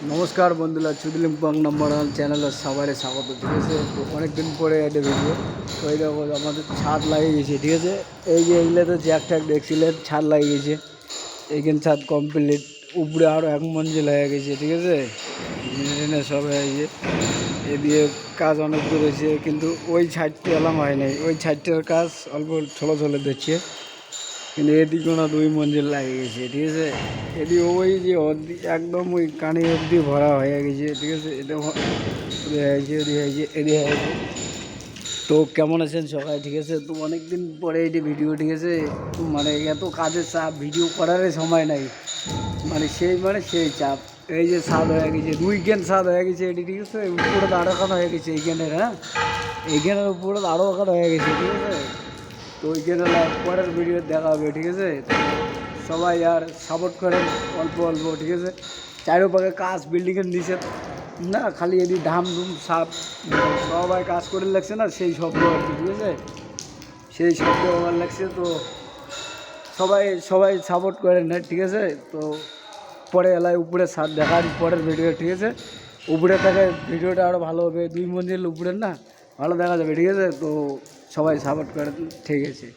নমস্কার বন্ধুরা, চুদলিম্পং নম্বর ওয়ান চ্যানেলের সবাই স্বাগত। ঠিক আছে, তো অনেকদিন পরে একটা ভিডিও। তো এই দেখো আমাদের ছাদ লাগিয়ে গেছে। ঠিক আছে, এই যে এইগুলো তো জ্যাক ট্যাক দেখছিলেন, ছাদ লাগিয়ে গেছে। এইখানে ছাদ কমপ্লিট, উপরে আরও 1 মঞ্জিল হয়ে গেছে। ঠিক আছে, টিনে সব হয়ে গেছে। এদিকে কাজ অনেক দূর হয়েছে, কিন্তু ওই ছাদটি এলাম হয় নাই। ওই ছাদটার কাজ অল্প ছোলো ছোলো দিচ্ছে, কিন্তু এদিকে না 2 মঞ্জিল লাগিয়ে গেছে। ঠিক আছে, এদিকে ওই যে একদম ওই কানে অবধি ভরা হয়ে গেছে। ঠিক আছে, এটা হয়েছে, এদিকে হয়েছে, এদিকে হয়েছে। তো কেমন আছেন সবাই? ঠিক আছে, তো অনেক দিন পরে এটি ভিডিও। ঠিক আছে, তো মানে এত কাজের চাপ, ভিডিও করারই সময় নাই। সেই চাপ। এই যে ছাদ হয়ে গেছে, 2 গেন ছাদ হয়ে গেছে এটি। ঠিক আছে, উপরে আরও এখানে হয়ে গেছে এইখানের। হ্যাঁ, এইখানের উপরে আরও এখানে হয়ে গেছে। ঠিক আছে, তো ওইখানে পরের ভিডিও দেখা হবে। ঠিক আছে, সবাই আর সাপোর্ট করেন অল্প অল্প। ঠিক আছে, চারোপাশে কাজ, বিল্ডিংয়ের নিচে না, খালি এদি ধাম ধুম সাপ সবাই কাজ করে লাগছে না, সেই শব্দ আর কি। ঠিক আছে, সেই শব্দ আমার লাগছে। তো সবাই সবাই সাপোর্ট করেন না। ঠিক আছে, তো পরে এলাকায় উপরে ছাদ দেখার পরের ভিডিও। ঠিক আছে, উপরে থেকে ভিডিওটা আরও ভালো হবে, 2 মঞ্জিল উপরে না, ভালো দেখা যাবে। ঠিক আছে, তো সবাই সাপোর্ট করেন। ঠিক আছে।